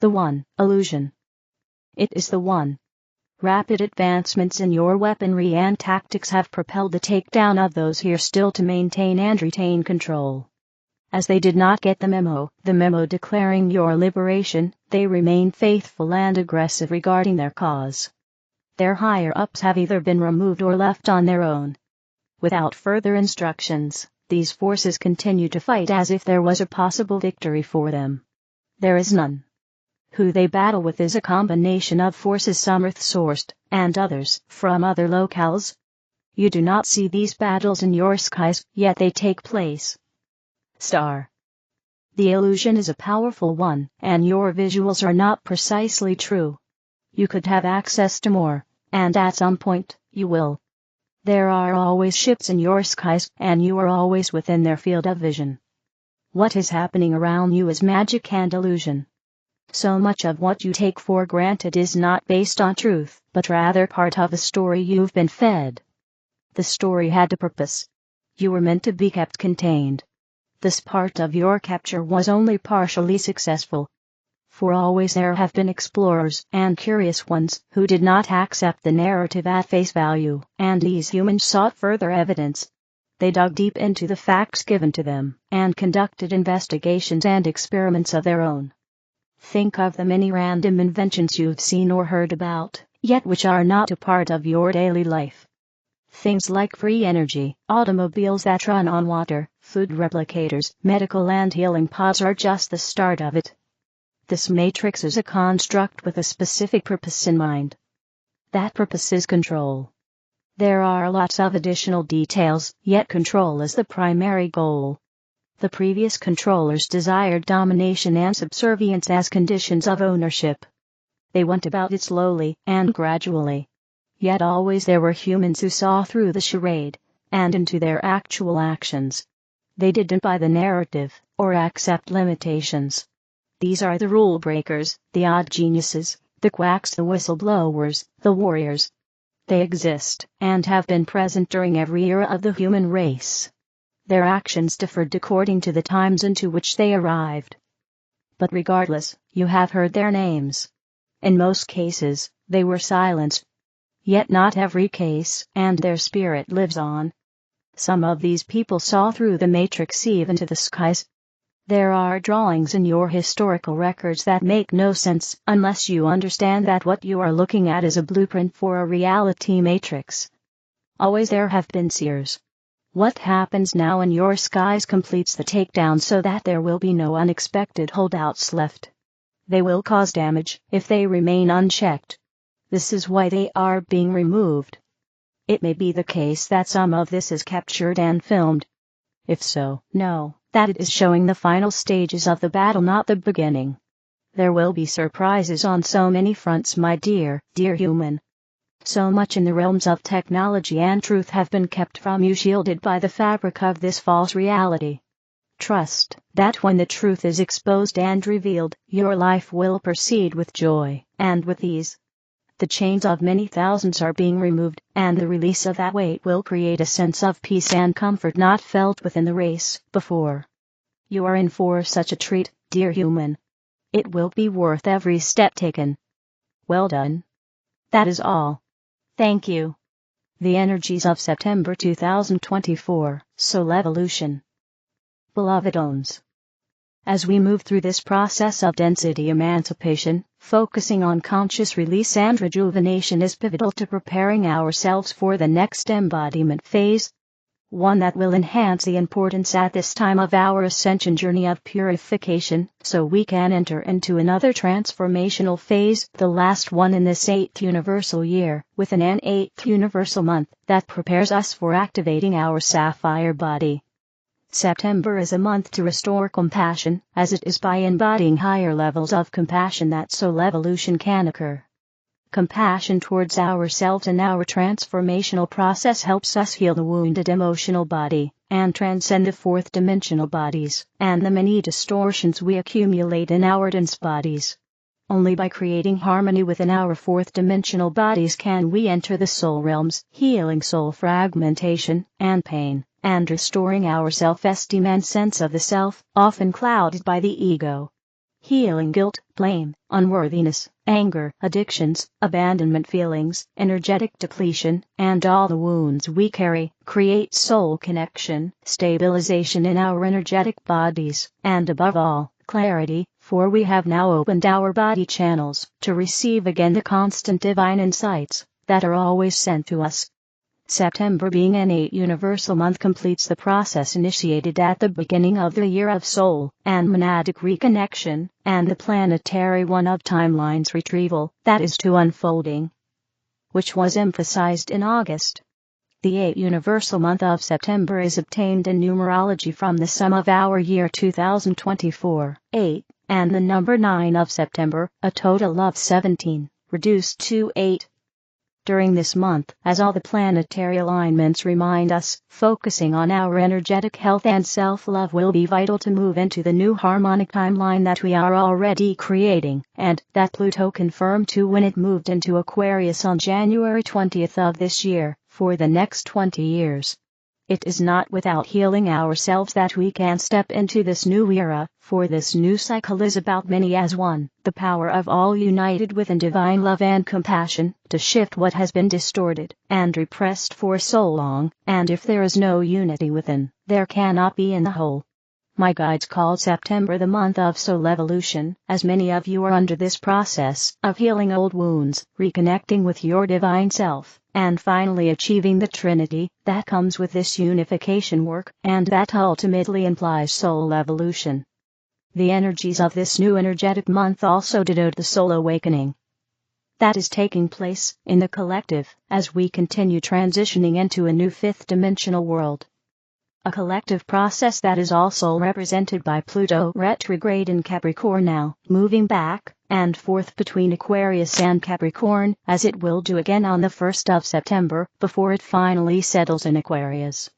The One, illusion. It is the One. Rapid advancements in your weaponry and tactics have propelled the takedown of those here still to maintain and retain control. As they did not get the memo declaring your liberation, they remain faithful and aggressive regarding their cause. Their higher-ups have either been removed or left on their own. Without further instructions, these forces continue to fight as if there was a possible victory for them. There is none. Who they battle with is a combination of forces, some earth-sourced, and others from other locales. You do not see these battles in your skies, yet they take place. Star. The illusion is a powerful one, and your visuals are not precisely true. You could have access to more, and at some point, you will. There are always ships in your skies, and you are always within their field of vision. What is happening around you is magic and illusion. So much of what you take for granted is not based on truth, but rather part of a story you've been fed. The story had a purpose. You were meant to be kept contained. This part of your capture was only partially successful. For always there have been explorers and curious ones who did not accept the narrative at face value, and these humans sought further evidence. They dug deep into the facts given to them, and conducted investigations and experiments of their own. Think of the many random inventions you've seen or heard about, yet which are not a part of your daily life. Things like free energy, automobiles that run on water, food replicators, medical and healing pods are just the start of it. This matrix is a construct with a specific purpose in mind. That purpose is control. There are lots of additional details, yet control is the primary goal. The previous controllers desired domination and subservience as conditions of ownership. They went about it slowly and gradually. Yet always there were humans who saw through the charade, and into their actual actions. They didn't buy the narrative, or accept limitations. These are the rule breakers, the odd geniuses, the quacks, the whistleblowers, the warriors. They exist, and have been present during every era of the human race. Their actions differed according to the times into which they arrived. But regardless, you have heard their names. In most cases, they were silenced. Yet not every case, and their spirit lives on. Some of these people saw through the matrix even to the skies. There are drawings in your historical records that make no sense unless you understand that what you are looking at is a blueprint for a reality matrix. Always there have been seers. What happens now in your skies completes the takedown so that there will be no unexpected holdouts left. They will cause damage if they remain unchecked. This is why they are being removed. It may be the case that some of this is captured and filmed. If so, know that it is showing the final stages of the battle, not the beginning. There will be surprises on so many fronts, my dear human. So much in the realms of technology and truth have been kept from you, shielded by the fabric of this false reality. Trust that when the truth is exposed and revealed, your life will proceed with joy and with ease. The chains of many thousands are being removed, and the release of that weight will create a sense of peace and comfort not felt within the race before. You are in for such a treat, dear human. It will be worth every step taken. Well done. That is all. Thank you. The energies of September 2024, Soul Evolution. Beloved Ohms. As we move through this process of density emancipation, focusing on conscious release and rejuvenation is pivotal to preparing ourselves for the next embodiment phase. One that will enhance the importance at this time of our ascension journey of purification, so we can enter into another transformational phase, the last one in this 8th universal year, within an 8th universal month, that prepares us for activating our sapphire body. September is a month to restore compassion, as it is by embodying higher levels of compassion that soul evolution can occur. Compassion towards ourselves and our transformational process helps us heal the wounded emotional body, and transcend the fourth-dimensional bodies, and the many distortions we accumulate in our dense bodies. Only by creating harmony within our fourth-dimensional bodies can we enter the soul realms, healing soul fragmentation and pain, and restoring our self-esteem and sense of the self, often clouded by the ego. healing guilt, blame, unworthiness, anger, addictions, abandonment feelings, energetic depletion, and all the wounds we carry, create soul connection, stabilization in our energetic bodies, and above all, clarity, for we have now opened our body channels to receive again the constant divine insights that are always sent to us. September, being an 8 universal month, completes the process initiated at the beginning of the year of soul and monadic reconnection, and the planetary one of timelines retrieval, that is to unfolding, which was emphasized in August. The 8 universal month of September is obtained in numerology from the sum of our year 2024, 8, and the number 9 of September, a total of 17, reduced to 8. During this month, as all the planetary alignments remind us, focusing on our energetic health and self-love will be vital to move into the new harmonic timeline that we are already creating, and that Pluto confirmed to when it moved into Aquarius on January 20th of this year, for the next 20 years. It is not without healing ourselves that we can step into this new era, for this new cycle is about many as one, the power of all united within divine love and compassion, to shift what has been distorted and repressed for so long, and if there is no unity within, there cannot be in the whole. My guides call September the month of soul evolution, as many of you are under this process of healing old wounds, reconnecting with your divine self, and finally achieving the Trinity that comes with this unification work, and that ultimately implies soul evolution. The energies of this new energetic month also denote the soul awakening that is taking place in the collective as we continue transitioning into a new fifth-dimensional world. A collective process that is also represented by Pluto retrograde in Capricorn, now moving back and forth between Aquarius and Capricorn, as it will do again on the 1st of September, before it finally settles in Aquarius.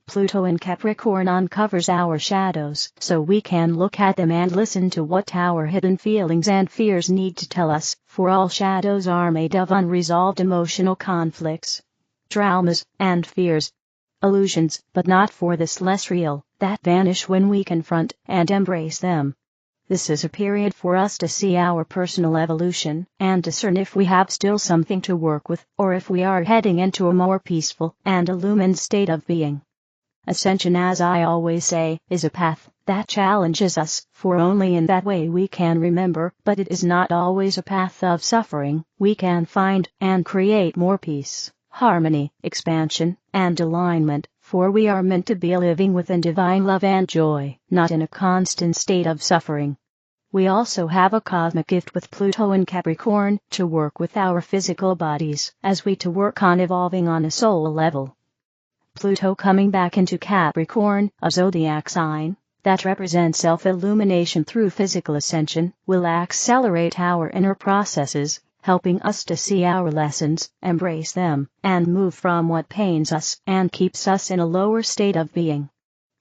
Pluto in Capricorn uncovers our shadows, so we can look at them and listen to what our hidden feelings and fears need to tell us, for all shadows are made of unresolved emotional conflicts, traumas, and fears. Illusions, but not for this less real, that vanish when we confront and embrace them. This is a period for us to see our personal evolution and discern if we have still something to work with, or if we are heading into a more peaceful and illumined state of being. Ascension, as I always say, is a path that challenges us, for only in that way we can remember, but it is not always a path of suffering. We can find and create more peace, harmony, expansion, and alignment, for we are meant to be living within divine love and joy, not in a constant state of suffering. We also have a cosmic gift with Pluto in Capricorn, to work with our physical bodies, as we to work on evolving on a soul level. Pluto coming back into Capricorn, a zodiac sign that represents self-illumination through physical ascension, will accelerate our inner processes, helping us to see our lessons, embrace them, and move from what pains us and keeps us in a lower state of being.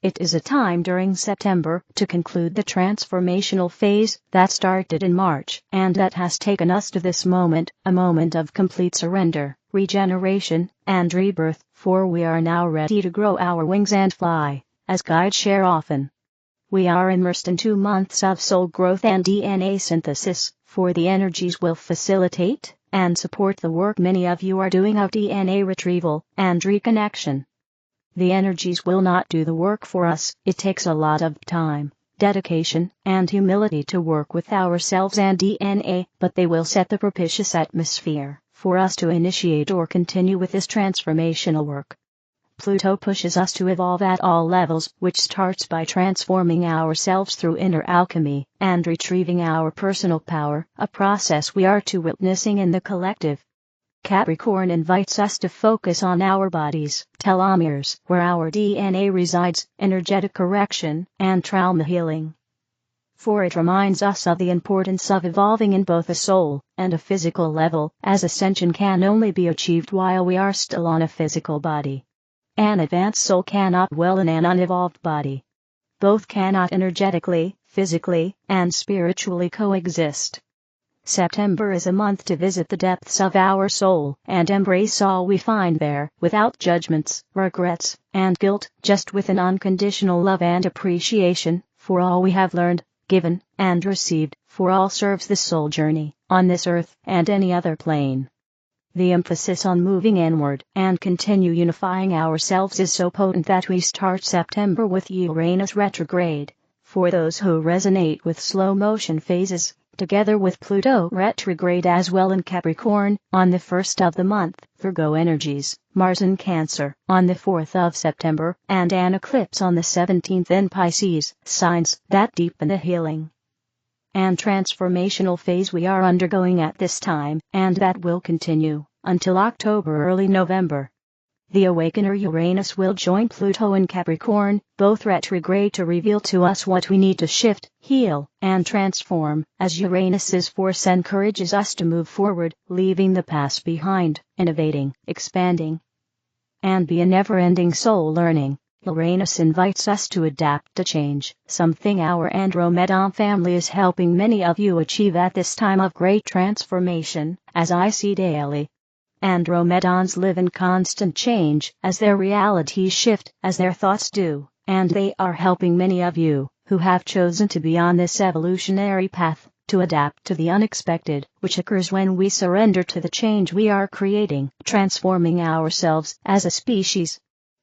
It is a time during September to conclude the transformational phase that started in March and that has taken us to this moment, a moment of complete surrender, regeneration, and rebirth, for we are now ready to grow our wings and fly, as guides share often. We are immersed in 2 months of soul growth and DNA synthesis, for the energies will facilitate and support the work many of you are doing of DNA retrieval and reconnection. The energies will not do the work for us. It takes a lot of time, dedication, and humility to work with ourselves and DNA, but they will set the propitious atmosphere for us to initiate or continue with this transformational work. Pluto pushes us to evolve at all levels, which starts by transforming ourselves through inner alchemy and retrieving our personal power, a process we are to witnessing in the collective. Capricorn invites us to focus on our bodies, telomeres, where our DNA resides, energetic correction, and trauma healing. For it reminds us of the importance of evolving in both a soul and a physical level, as ascension can only be achieved while we are still on a physical body. An advanced soul cannot dwell in an unevolved body. Both cannot energetically, physically, and spiritually coexist. September is a month to visit the depths of our soul and embrace all we find there, without judgments, regrets, and guilt, just with an unconditional love and appreciation for all we have learned, given, and received, for all serves the soul journey, on this earth and any other plane. The emphasis on moving inward and continue unifying ourselves is so potent that we start September with Uranus retrograde, for those who resonate with slow motion phases, together with Pluto retrograde as well in Capricorn, on the 1st of the month, Virgo energies, Mars in Cancer, on the 4th of September, and an eclipse on the 17th in Pisces, signs that deepen the healing and transformational phase we are undergoing at this time, and that will continue until October, early November. The Awakener Uranus will join Pluto in Capricorn, both retrograde, to reveal to us what we need to shift, heal, and transform, as Uranus's force encourages us to move forward, leaving the past behind, innovating, expanding, and be a never-ending soul learning. Uranus invites us to adapt to change, something our Andromedan family is helping many of you achieve at this time of great transformation, as I see daily. Andromedans live in constant change, as their realities shift, as their thoughts do, and they are helping many of you, who have chosen to be on this evolutionary path, to adapt to the unexpected, which occurs when we surrender to the change we are creating, transforming ourselves as a species.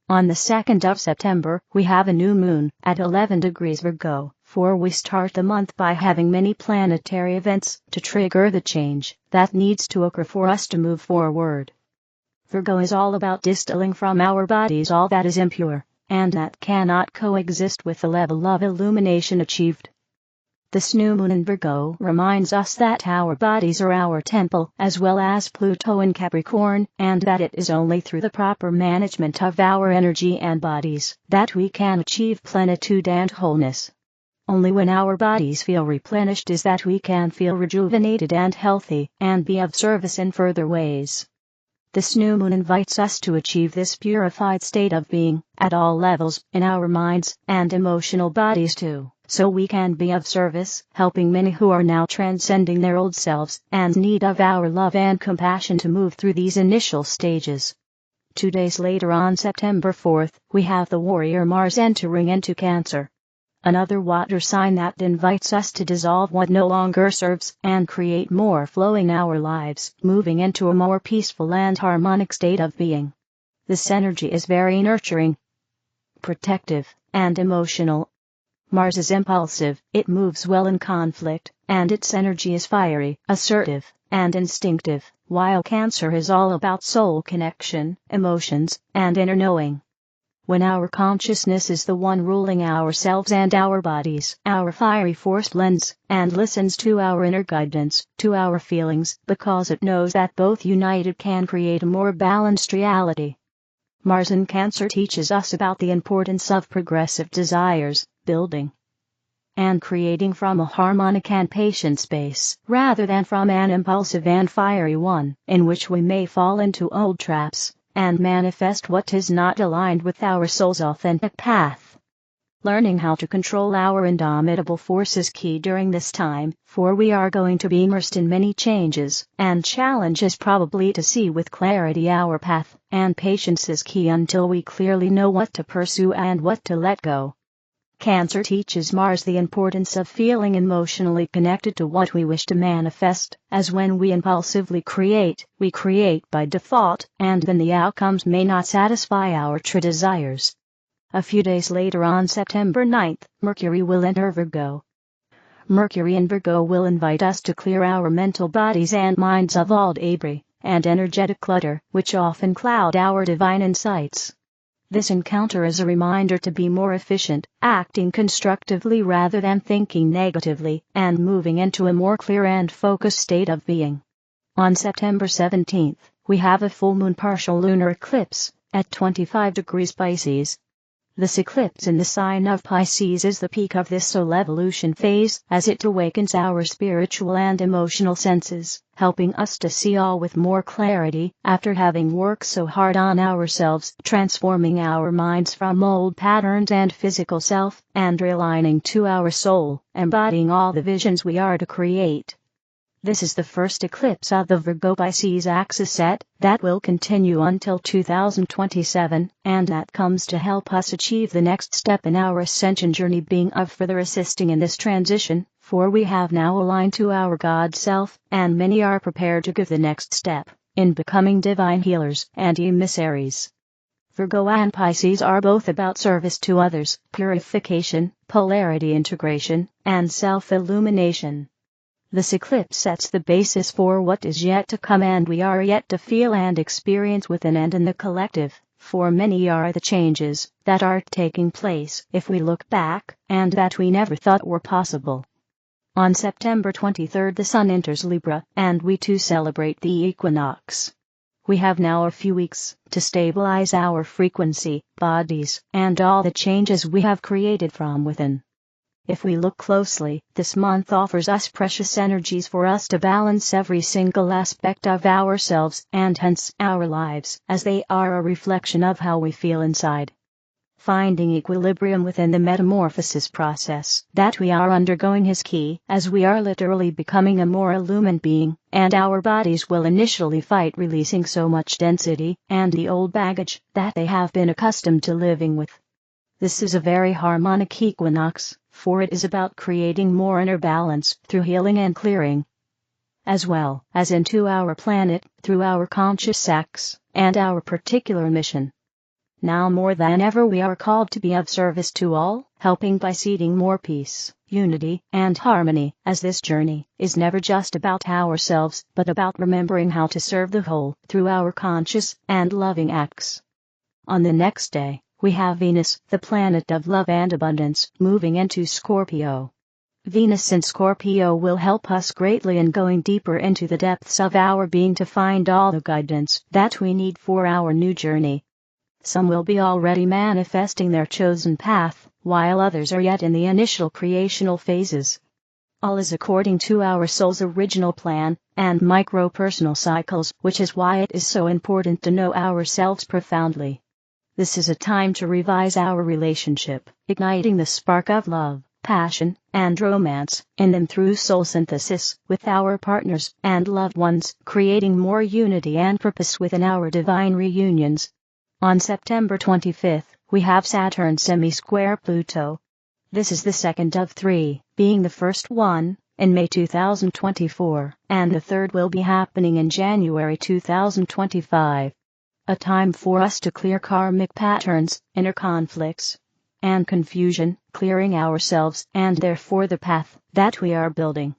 On the 2nd of September, we have a new moon, at 11 degrees Virgo, for we start the month by having many planetary events to trigger the change that needs to occur for us to move forward. Virgo is all about distilling from our bodies all that is impure, and that cannot coexist with the level of illumination achieved. This new moon in Virgo reminds us that our bodies are our temple, as well as Pluto in Capricorn, and that it is only through the proper management of our energy and bodies that we can achieve plenitude and wholeness. Only when our bodies feel replenished is that we can feel rejuvenated and healthy, and be of service in further ways. This new moon invites us to achieve this purified state of being, at all levels, in our minds and emotional bodies too, so we can be of service, helping many who are now transcending their old selves and need of our love and compassion to move through these initial stages. 2 days later, on September 4th, we have the warrior Mars entering into Cancer, another water sign that invites us to dissolve what no longer serves and create more flow in our lives, moving into a more peaceful and harmonic state of being. This energy is very nurturing, protective, and emotional. Mars is impulsive, it moves well in conflict, and its energy is fiery, assertive, and instinctive, while Cancer is all about soul connection, emotions, and inner knowing. When our consciousness is the one ruling ourselves and our bodies, our fiery force blends and listens to our inner guidance, to our feelings, because it knows that both united can create a more balanced reality. Mars in Cancer teaches us about the importance of progressive desires, building and creating from a harmonic and patient space, rather than from an impulsive and fiery one, in which we may fall into old traps and manifest what is not aligned with our soul's authentic path. Learning how to control our indomitable force is key during this time, for we are going to be immersed in many changes and challenges, probably to see with clarity our path, and patience is key until we clearly know what to pursue and what to let go. Cancer teaches Mars the importance of feeling emotionally connected to what we wish to manifest, as when we impulsively create, we create by default, and then the outcomes may not satisfy our true desires. A few days later, on September 9th, Mercury will enter Virgo. Mercury in Virgo will invite us to clear our mental bodies and minds of all debris and energetic clutter, which often cloud our divine insights. This encounter is a reminder to be more efficient, acting constructively rather than thinking negatively, and moving into a more clear and focused state of being. On September 17th, we have a full moon partial lunar eclipse, at 25 degrees Pisces. This eclipse in the sign of Pisces is the peak of this soul evolution phase, as it awakens our spiritual and emotional senses, helping us to see all with more clarity, after having worked so hard on ourselves, transforming our minds from old patterns and physical self, and realigning to our soul, embodying all the visions we are to create. This is the first eclipse of the Virgo-Pisces axis set that will continue until 2027, and that comes to help us achieve the next step in our ascension journey, being of further assisting in this transition, for we have now aligned to our God self, and many are prepared to give the next step in becoming divine healers and emissaries. Virgo and Pisces are both about service to others, purification, polarity integration, and self-illumination. This eclipse sets the basis for what is yet to come, and we are yet to feel and experience within and in the collective, for many are the changes that are taking place if we look back, and that we never thought were possible. On September 23rd the Sun enters Libra, and we too celebrate the equinox. We have now a few weeks to stabilize our frequency, bodies, and all the changes we have created from within. If we look closely, this month offers us precious energies for us to balance every single aspect of ourselves and hence our lives, as they are a reflection of how we feel inside. Finding equilibrium within the metamorphosis process that we are undergoing is key, as we are literally becoming a more illumined being, and our bodies will initially fight releasing so much density and the old baggage that they have been accustomed to living with. This is a very harmonic equinox, for it is about creating more inner balance through healing and clearing, as well as into our planet through our conscious acts and our particular mission. Now more than ever we are called to be of service to all, helping by seeding more peace, unity, and harmony, as this journey is never just about ourselves, but about remembering how to serve the whole through our conscious and loving acts. On the next day, we have Venus, the planet of love and abundance, moving into Scorpio. Venus in Scorpio will help us greatly in going deeper into the depths of our being to find all the guidance that we need for our new journey. Some will be already manifesting their chosen path, while others are yet in the initial creational phases. All is according to our soul's original plan and micro-personal cycles, which is why it is so important to know ourselves profoundly. This is a time to revise our relationship, igniting the spark of love, passion, and romance in them through soul synthesis with our partners and loved ones, creating more unity and purpose within our divine reunions. On September 25th, we have Saturn semi-square Pluto. This is the second of three, being the first one in May 2024, and the third will be happening in January 2025. A time for us to clear karmic patterns, inner conflicts, and confusion, clearing ourselves and therefore the path that we are building.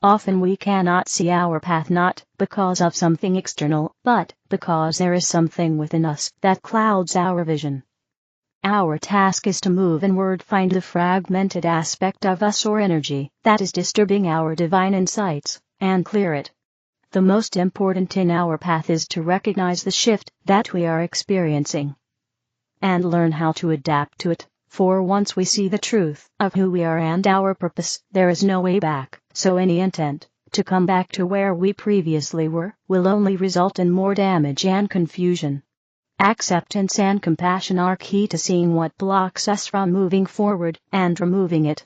Often we cannot see our path not because of something external, but because there is something within us that clouds our vision. Our task is to move inward, find the fragmented aspect of us or energy that is disturbing our divine insights, and clear it. The most important in our path is to recognize the shift that we are experiencing and learn how to adapt to it, for once we see the truth of who we are and our purpose, there is no way back, so any intent to come back to where we previously were will only result in more damage and confusion. Acceptance and compassion are key to seeing what blocks us from moving forward and removing it.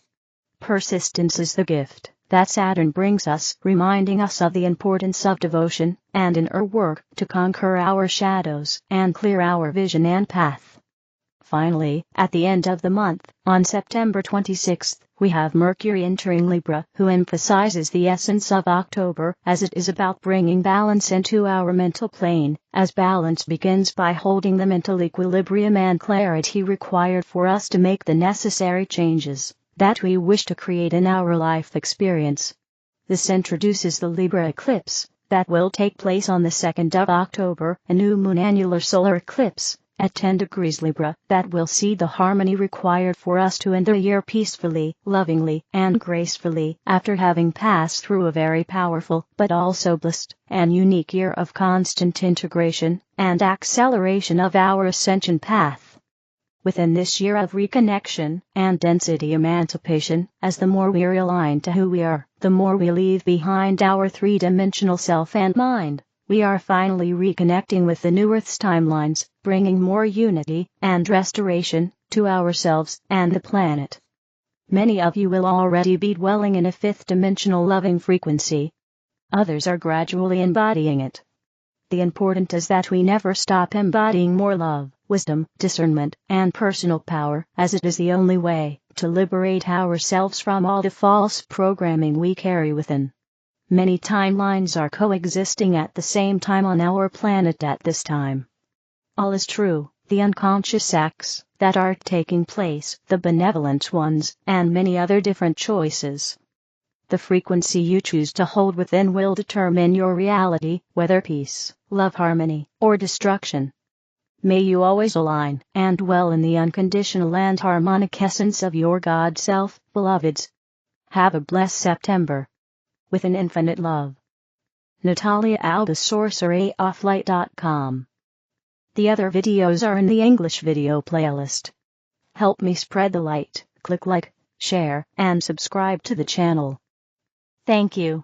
Persistence is the gift that Saturn brings us, reminding us of the importance of devotion and inner work to conquer our shadows and clear our vision and path. Finally, at the end of the month, on September 26th, we have Mercury entering Libra, who emphasizes the essence of October, as it is about bringing balance into our mental plane, as balance begins by holding the mental equilibrium and clarity required for us to make the necessary changes that we wish to create in our life experience. This introduces the Libra eclipse that will take place on the 2nd of October, a new moon annular solar eclipse at 10 degrees Libra that will see the harmony required for us to end the year peacefully, lovingly, and gracefully, after having passed through a very powerful but also blessed and unique year of constant integration and acceleration of our ascension path. Within this year of reconnection and density emancipation, as the more we are aligned to who we are, the more we leave behind our three-dimensional self and mind. We are finally reconnecting with the new Earth's timelines, bringing more unity and restoration to ourselves and the planet. Many of you will already be dwelling in a fifth-dimensional loving frequency. Others are gradually embodying it. The important is that we never stop embodying more love, wisdom, discernment, and personal power, as it is the only way to liberate ourselves from all the false programming we carry within. Many timelines are coexisting at the same time on our planet at this time. All is true, the unconscious acts that are taking place, the benevolent ones, and many other different choices. The frequency you choose to hold within will determine your reality, whether peace, love, harmony, or destruction. May you always align and dwell in the unconditional and harmonic essence of your God self, beloveds. Have a blessed September. With an infinite love. Natalia, Alba, sorceryofflight.com. The other videos are in the English video playlist. Help me spread the light. Click like, share, and subscribe to the channel. Thank you.